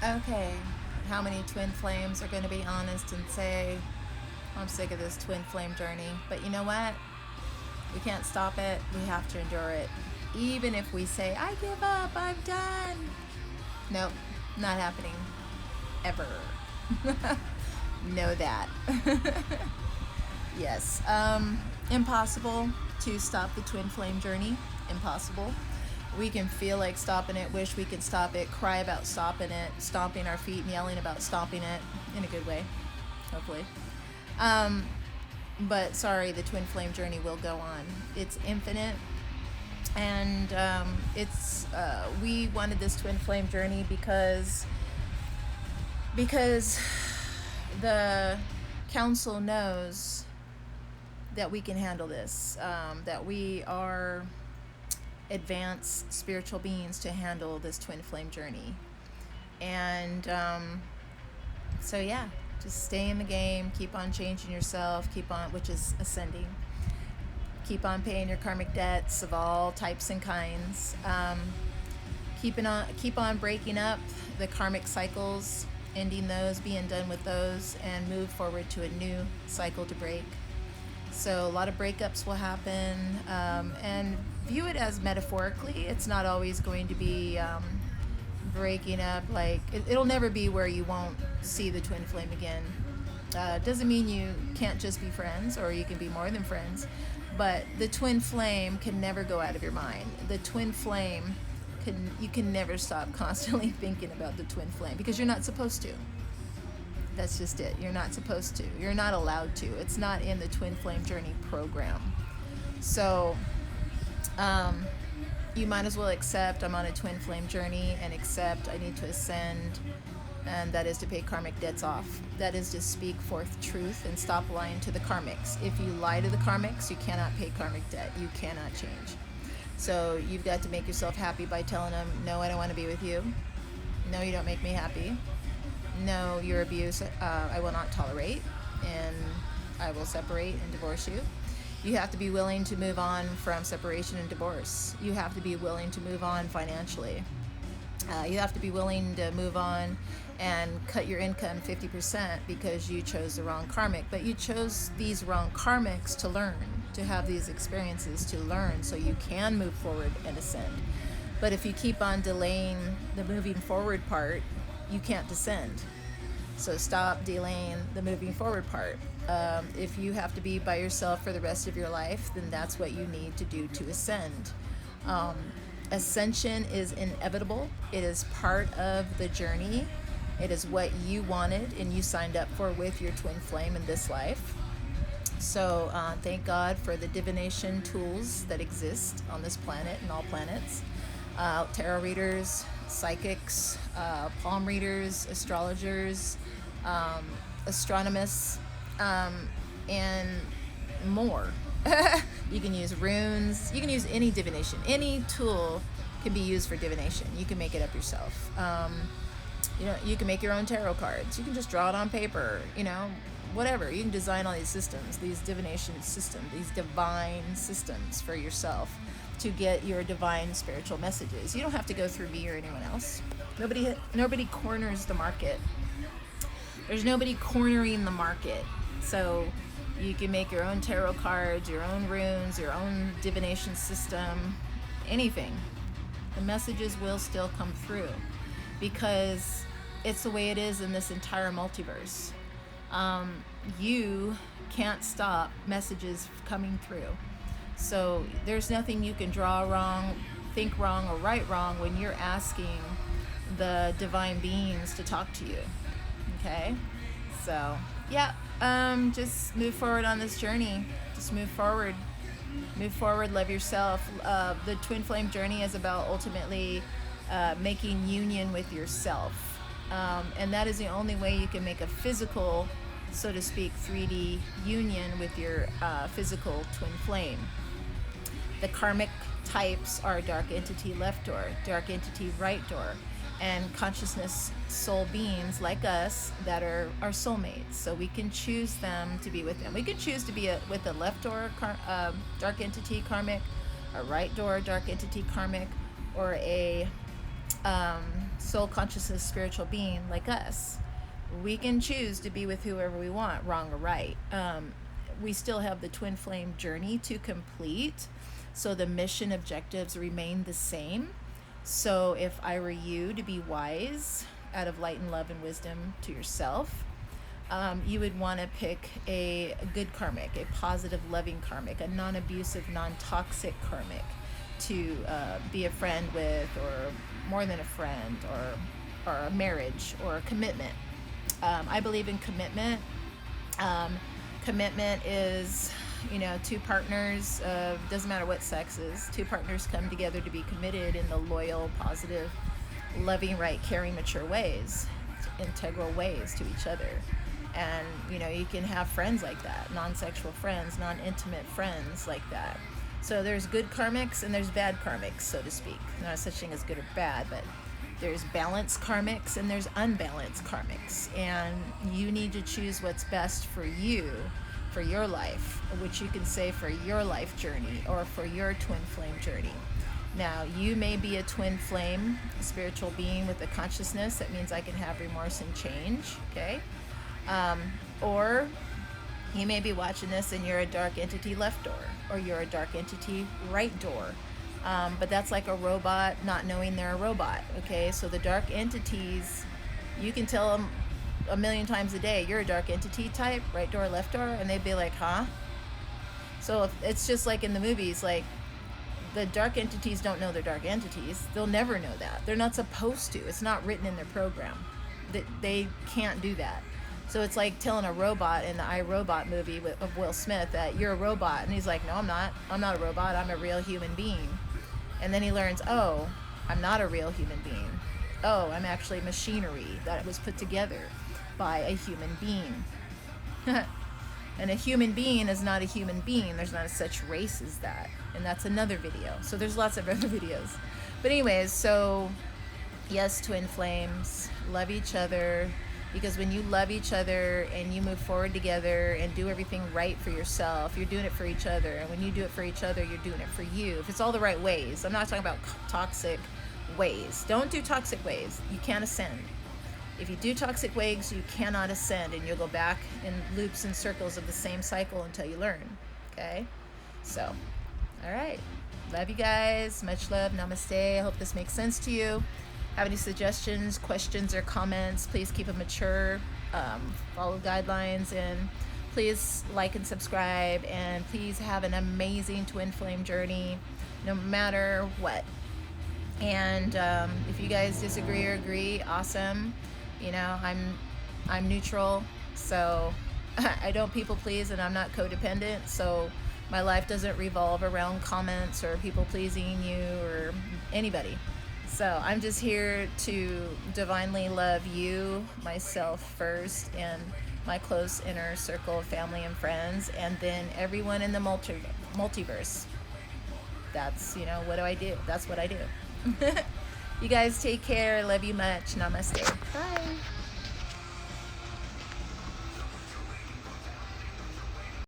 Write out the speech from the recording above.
Okay, how many twin flames are going to be honest and say, I'm sick of this twin flame journey? But you know what? We can't stop it. We have to endure it. Even if we say, I give up, I'm done. Nope, not happening. Ever. Know that. Yes. Impossible to stop the twin flame journey. Impossible. We can feel like stopping it, wish we could stop it, cry about stopping it, stomping our feet and yelling about stopping it in a good way, hopefully. But sorry, the twin flame journey will go on. It's infinite, and we wanted this twin flame journey because the council knows that we can handle this, that we are advanced spiritual beings to handle this twin flame journey. And so yeah, just stay in the game, keep on changing yourself, which is ascending, keep on paying your karmic debts of all types and kinds, keep on breaking up the karmic cycles, ending those, being done with those, and move forward to a new cycle to break. So a lot of breakups will happen, and view it as metaphorically. It's not always going to be breaking up. Like it'll never be where you won't see the twin flame again. Doesn't mean you can't just be friends, or you can be more than friends. But the twin flame can never go out of your mind. The twin flame you can never stop constantly thinking about the twin flame, because you're not supposed to. That's just it. You're not supposed to. You're not allowed to. It's not in the twin flame journey program. So you might as well accept I'm on a twin flame journey, and accept I need to ascend, and that is to pay karmic debts off. That is to speak forth truth and stop lying to the karmics. If you lie to the karmics, you cannot pay karmic debt. You cannot change. So you've got to make yourself happy by telling them, no, I don't want to be with you. No, you don't make me happy. No, your abuse I will not tolerate, and I will separate and divorce you. You have to be willing to move on from separation and divorce. You have to be willing to move on financially. You have to be willing to move on and cut your income 50% because you chose the wrong karmic. But you chose these wrong karmics to learn, to have these experiences to learn, so you can move forward and ascend. But if you keep on delaying the moving forward part, you can't descend. So stop delaying the moving forward part. If you have to be by yourself for the rest of your life, then that's what you need to do to ascend. Ascension is inevitable. It is part of the journey. It is what you wanted and you signed up for with your twin flame in this life. So thank God for the divination tools that exist on this planet and all planets. Tarot readers, psychics, palm readers, astrologers, astronomers, and more. You can use runes. You can use any divination. Any tool can be used for divination. You can make it up yourself. You can make your own tarot cards. You can just draw it on paper. Whatever. You can design all these systems, these divination systems, these divine systems for yourself to get your divine spiritual messages. You don't have to go through me or anyone else. Nobody corners the market. There's nobody cornering the market. So you can make your own tarot cards, your own runes, your own divination system, anything. The messages will still come through because it's the way it is in this entire multiverse. You can't stop messages coming through. So there's nothing you can draw wrong, think wrong, or write wrong when you're asking the divine beings to talk to you. Okay? So, yeah, just move forward on this journey. Just move forward. Move forward, love yourself. The twin flame journey is about ultimately making union with yourself. And that is the only way you can make a physical, so to speak, 3D union with your physical twin flame. The karmic types are dark entity left door, dark entity right door, and consciousness soul beings like us that are our soulmates. So we can choose them to be with them. We could choose to be with a left door dark entity karmic, a right door dark entity karmic, or a soul consciousness spiritual being like us. We can choose to be with whoever we want, wrong or right. We still have the twin flame journey to complete, so the mission objectives remain the same. So if I were you to be wise out of light and love and wisdom to yourself, you would want to pick a good karmic, a positive, loving karmic, a non-abusive, non-toxic karmic to be a friend with, or more than a friend, or a marriage, or a commitment. I believe in commitment. Commitment is, two partners, doesn't matter what sex is, two partners come together to be committed in the loyal, positive, loving, right, caring, mature ways, integral ways to each other. And, you can have friends like that, non-sexual friends, non-intimate friends like that. So there's good karmics and there's bad karmics, so to speak. Not such thing as good or bad, but there's balanced karmics and there's unbalanced karmics. And you need to choose what's best for you, for your life, which you can say for your life journey or for your twin flame journey. Now, you may be a twin flame, a spiritual being with a consciousness. That means I can have remorse and change, okay? Or you may be watching this and you're a dark entity left door, or you're a dark entity right door. But that's like a robot not knowing they're a robot, okay? So the dark entities, you can tell them a million times a day, you're a dark entity type, right door, left door, and they'd be like, huh? So it's just like in the movies, like the dark entities don't know they're dark entities. They'll never know that. They're not supposed to. It's not written in their program. They can't do that. So it's like telling a robot in the I, Robot movie of Will Smith that you're a robot. And he's like, no, I'm not. I'm not a robot. I'm a real human being. And then he learns, oh, I'm not a real human being. Oh, I'm actually machinery that was put together by a human being. And a human being is not a human being. There's not such race as that. And that's another video. So there's lots of other videos. But anyways, so yes, twin flames, love each other. Because when you love each other and you move forward together and do everything right for yourself, you're doing it for each other. And when you do it for each other, you're doing it for you. If it's all the right ways. I'm not talking about toxic ways. Don't do toxic ways. You can't ascend. If you do toxic ways, you cannot ascend, and you'll go back in loops and circles of the same cycle until you learn. Okay? So, all right. Love you guys. Much love. Namaste. I hope this makes sense to you. Have any suggestions, questions, or comments, please keep it mature. Follow guidelines, and please like and subscribe, and please have an amazing twin flame journey no matter what. And if you guys disagree or agree, awesome. I'm neutral, so I don't people please, and I'm not codependent, so my life doesn't revolve around comments or people pleasing you or anybody. So I'm just here to divinely love you, myself first, and my close inner circle of family and friends, and then everyone in the multiverse. That's, what do I do? That's what I do. You guys take care. Love you much. Namaste. Bye.